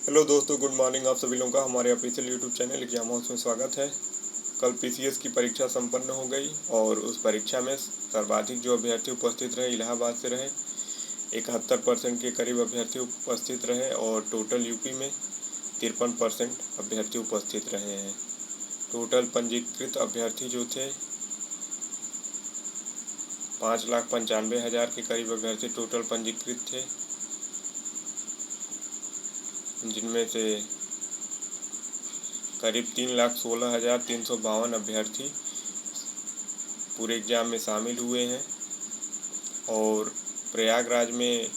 Hello दोस्तों, good morning. आप सभी लोगों का हमारे official YouTube channel exam house में स्वागत है। कल पीसीएस की परीक्षा संपन्न हो गई और उस परीक्षा में सर्वाधिक जो अभ्यर्थी उपस्थित रहे इलाहाबाद से रहे। 71% के करीब अभ्यर्थी उपस्थित रहे और टोटल यूपी में 53% अभ्यर्थी उपस्थित रहे हैं। टोटल पंजीकृत अभ्यर्थी जो थे 5,95,000 के करीब अभ्यर्थी टोटल पंजीकृत थे, जिनमें से करीब 3,16,352 अभ्यर्थी पूरे एग्ज़ाम में शामिल हुए हैं और प्रयागराज में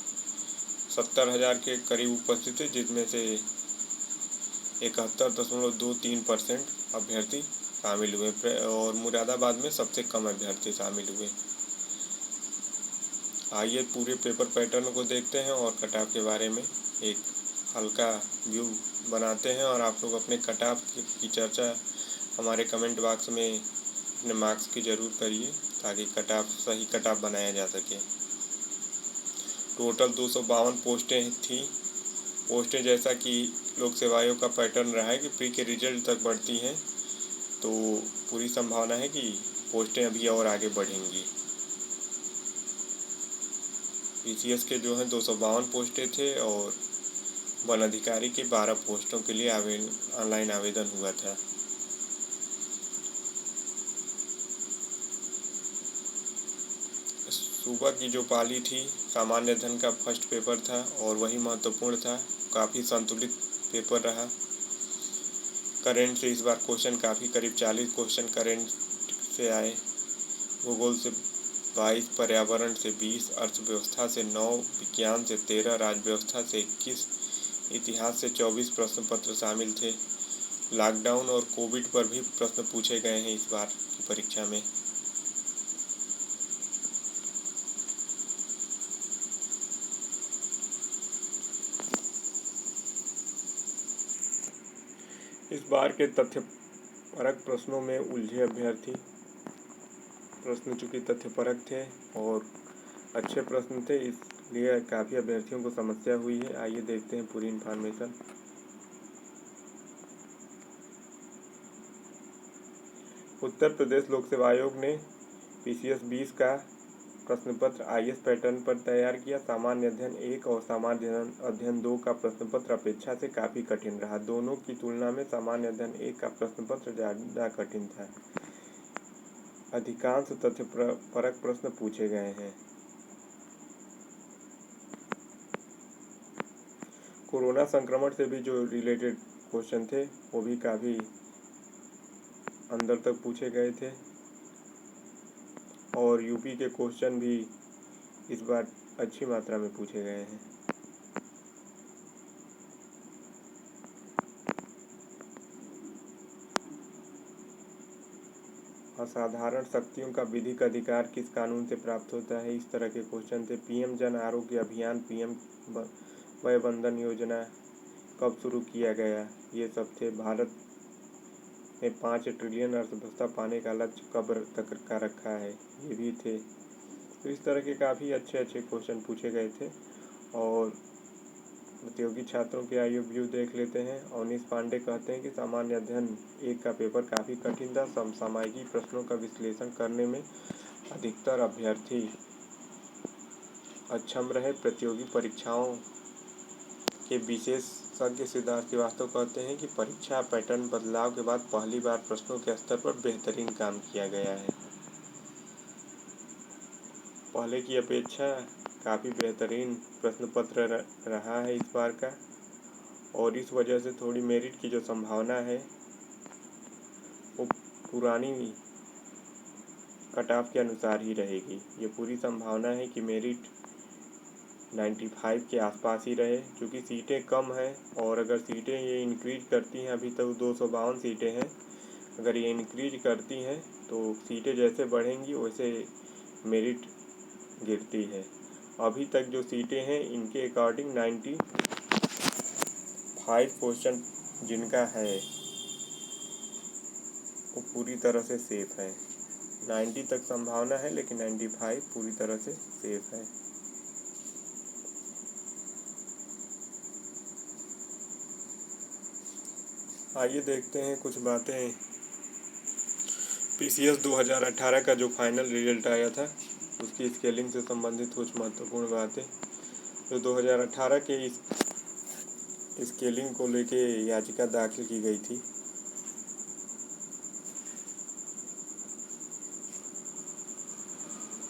70,000 के करीब उपस्थित थे, जिसमें से 71.23% अभ्यर्थी शामिल हुए और मुरादाबाद में सबसे कम अभ्यर्थी शामिल हुए। आइए पूरे पेपर पैटर्न को देखते हैं और कट ऑफ के बारे में एक हल्का व्यू बनाते हैं और आप लोग अपने कट ऑफ की चर्चा हमारे कमेंट बॉक्स में अपने मार्क्स की ज़रूर करिए ताकि सही कट ऑफ बनाया जा सके। टोटल 252 पोस्टें थी। पोस्टें जैसा कि लोक सेवा आयोग का पैटर्न रहा है कि प्री के रिजल्ट तक बढ़ती हैं, तो पूरी संभावना है कि पोस्टें अभी और आगे बढ़ेंगी। पीसीएस के जो हैं 252 पोस्टें थे और वन अधिकारी के 12 पोस्टों के लिए ऑनलाइन आवेदन हुआ था। सुबह की जो पाली थी सामान्य अध्ययन का फर्स्ट पेपर था और वही महत्वपूर्ण था। काफ़ी संतुलित पेपर रहा। करेंट से इस बार क्वेश्चन काफ़ी करीब 40 क्वेश्चन करेंट से आए। भूगोल से 22, पर्यावरण से 20, अर्थव्यवस्था से 9, विज्ञान से 13, राज्यव्यवस्था से 21, इतिहास से 24 प्रश्न पत्र शामिल थे। लॉकडाउन और कोविड पर भी प्रश्न पूछे गए हैं इस बार की परीक्षा में। इस बार के तथ्यपरक प्रश्नों में उलझे अभ्यर्थी। प्रश्न चूँकि तथ्यपरक थे और अच्छे प्रश्न थे, इसलिए काफ़ी अभ्यर्थियों को समस्या हुई है। आइए देखते हैं पूरी इन्फॉर्मेशन। उत्तर प्रदेश लोक सेवा आयोग ने पीसीएस 20 का प्रश्न पत्र आईएएस पैटर्न पर तैयार किया। सामान्य अध्ययन 1 और सामान्य अध्ययन 2 का प्रश्न पत्र अपेक्षा से काफ़ी कठिन रहा। दोनों की तुलना में सामान्य अध्ययन 1 का प्रश्न पत्र ज़्यादा कठिन था। अधिकांश तथ्यपरक प्रश्न पूछे गए हैं। कोरोना संक्रमण से भी जो रिलेटेड क्वेश्चन थे वो भी काफ़ी अंदर तक पूछे गए थे और यूपी के क्वेश्चन भी इस बार अच्छी मात्रा में पूछे गए हैं। असाधारण शक्तियों का विधिक अधिकार किस कानून से प्राप्त होता है, इस तरह के क्वेश्चन थे। पीएम जन आरोग्य अभियान, पीएम वय वंदन योजना कब शुरू किया गया, ये सब थे। भारत ने 5 ट्रिलियन अर्थव्यवस्था पाने का लक्ष्य कब तक का रखा है, ये भी थे। तो इस तरह के काफ़ी अच्छे क्वेश्चन पूछे गए थे। और प्रतियोगी छात्रों के आयु व्यू देख लेते हैं। अवनीश पांडे कहते हैं कि सामान्य अध्ययन 1 का पेपर काफ़ी कठिन था। समसामयिकी प्रश्नों का विश्लेषण करने में अधिकतर अभ्यर्थी अक्षम रहे। प्रतियोगी परीक्षाओं के विशेषज्ञ सिद्धार्थ श्रीवास्तव कहते हैं कि परीक्षा पैटर्न बदलाव के बाद पहली बार प्रश्नों के स्तर पर बेहतरीन काम किया गया है। पहले की अपेक्षा काफ़ी बेहतरीन प्रश्न पत्र रहा है इस बार का और इस वजह से थोड़ी मेरिट की जो संभावना है वो पुरानी कट ऑफ के अनुसार ही रहेगी। ये पूरी संभावना है कि मेरिट 95 के आसपास ही रहे, क्योंकि सीटें कम हैं और अगर सीटें ये इंक्रीज करती हैं, अभी तक 252 सीटें हैं, अगर ये इंक्रीज करती हैं तो सीटें जैसे बढ़ेंगी वैसे मेरिट गिरती है। अभी तक जो सीटें हैं इनके अकॉर्डिंग 95 क्वेश्चन जिनका है वो पूरी तरह से सेफ है। 90 तक संभावना है लेकिन 95 पूरी तरह से सेफ है। आइए देखते हैं कुछ बातें PCS 2018 का जो फाइनल रिजल्ट आया था उसकी स्केलिंग से संबंधित कुछ महत्वपूर्ण बातें। जो 2018 के इस स्केलिंग को लेके याचिका दाखिल की गई थी,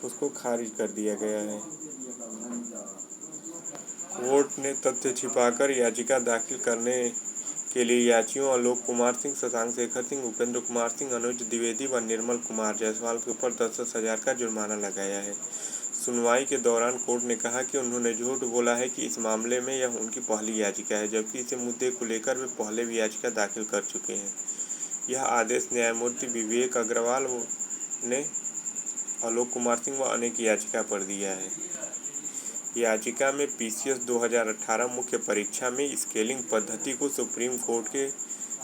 उसको खारिज कर दिया गया है। कोर्ट ने तथ्य छिपाकर याचिका दाखिल करने के लिए याचियों आलोक कुमार सिंह, शशांक शेखर सिंह, उपेंद्र कुमार सिंह, अनुज द्विवेदी व निर्मल कुमार जायसवाल के ऊपर 10-10 हजार का जुर्माना लगाया है। सुनवाई के दौरान कोर्ट ने कहा कि उन्होंने झूठ बोला है कि इस मामले में यह उनकी पहली याचिका है, जबकि इस मुद्दे को लेकर वे पहले भी याचिका दाखिल कर चुके हैं। यह आदेश न्यायमूर्ति विवेक अग्रवाल ने आलोक कुमार सिंह व अनेक याचिका पर दिया है। याचिका में PCS 2018 मुख्य परीक्षा में स्केलिंग पद्धति को सुप्रीम कोर्ट के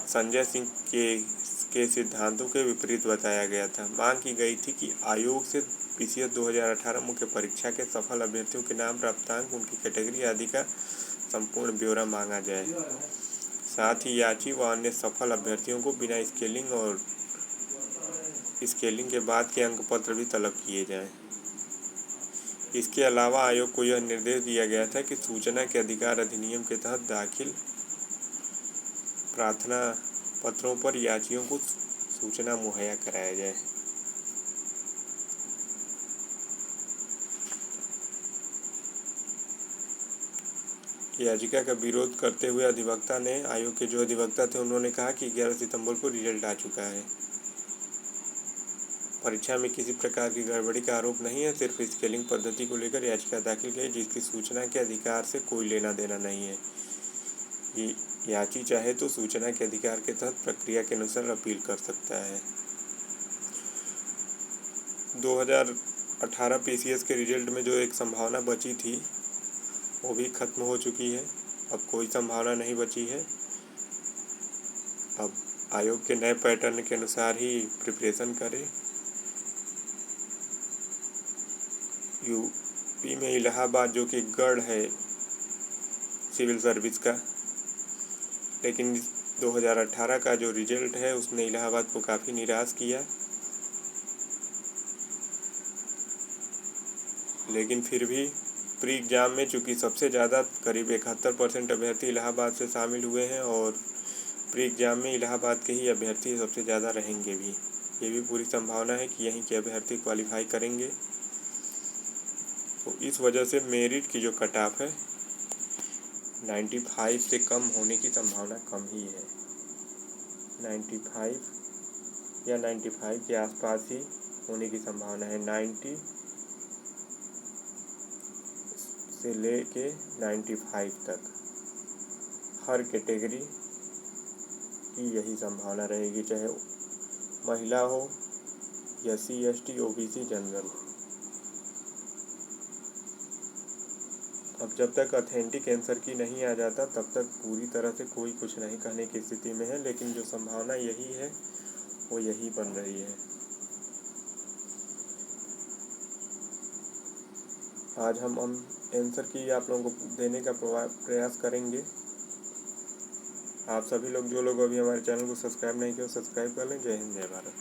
संजय सिंह के सिद्धांतों के विपरीत बताया गया था। मांग की गई थी कि आयोग से PCS 2018 मुख्य परीक्षा के सफल अभ्यर्थियों के नाम, प्राप्तांक, उनकी कैटेगरी आदि का संपूर्ण ब्यौरा मांगा जाए। साथ ही याची व अन्य सफल अभ्यर्थियों को बिना स्केलिंग और स्केलिंग के बाद के अंक पत्र भी तलब किए जाएं। इसके अलावा आयोग को यह निर्देश दिया गया था कि सूचना के अधिकार अधिनियम के तहत दाखिल प्रार्थना पत्रों पर याचियों को सूचना मुहैया कराया जाए। याचिका का विरोध करते हुए अधिवक्ता ने, आयोग के जो अधिवक्ता थे, उन्होंने कहा कि 11 सितंबर को रिजल्ट आ चुका है। परीक्षा में किसी प्रकार की गड़बड़ी का आरोप नहीं है, सिर्फ स्केलिंग पद्धति को लेकर याचिका दाखिल की जिसकी सूचना के अधिकार से कोई लेना देना नहीं है। याची चाहे तो सूचना के अधिकार के तहत प्रक्रिया के अनुसार अपील कर सकता है। 2018 PCS के रिजल्ट में जो एक संभावना बची थी वो भी खत्म हो चुकी है। अब कोई संभावना नहीं बची है। अब आयोग के नए पैटर्न के अनुसार ही प्रिपरेशन करें। यूपी में इलाहाबाद जो कि गढ़ है सिविल सर्विस का, लेकिन 2018 का जो रिजल्ट है उसने इलाहाबाद को काफ़ी निराश किया। लेकिन फिर भी प्री एग्ज़ाम में चूँकि सबसे ज़्यादा करीब 71% अभ्यर्थी इलाहाबाद से शामिल हुए हैं और प्री एग्ज़ाम में इलाहाबाद के ही अभ्यर्थी सबसे ज़्यादा रहेंगे भी। ये भी पूरी संभावना है कि यहीं के अभ्यर्थी क्वालिफाई करेंगे। तो इस वजह से मेरिट की जो कट ऑफ है 95 से कम होने की संभावना कम ही है। 95 या 95 के आसपास ही होने की संभावना है। 90 से लेके 95 तक हर कैटेगरी की यही संभावना रहेगी, चाहे महिला हो, SC ST OBC जनरल। अब जब तक ऑथेंटिक आंसर की नहीं आ जाता तब तक पूरी तरह से कोई कुछ नहीं कहने की स्थिति में है, लेकिन जो संभावना यही है वो यही बन रही है। आज हम आंसर की आप लोगों को देने का प्रयास करेंगे। आप सभी लोग जो लोग अभी हमारे चैनल को सब्सक्राइब नहीं किए सब्सक्राइब कर लें। जय हिंद, जय भारत।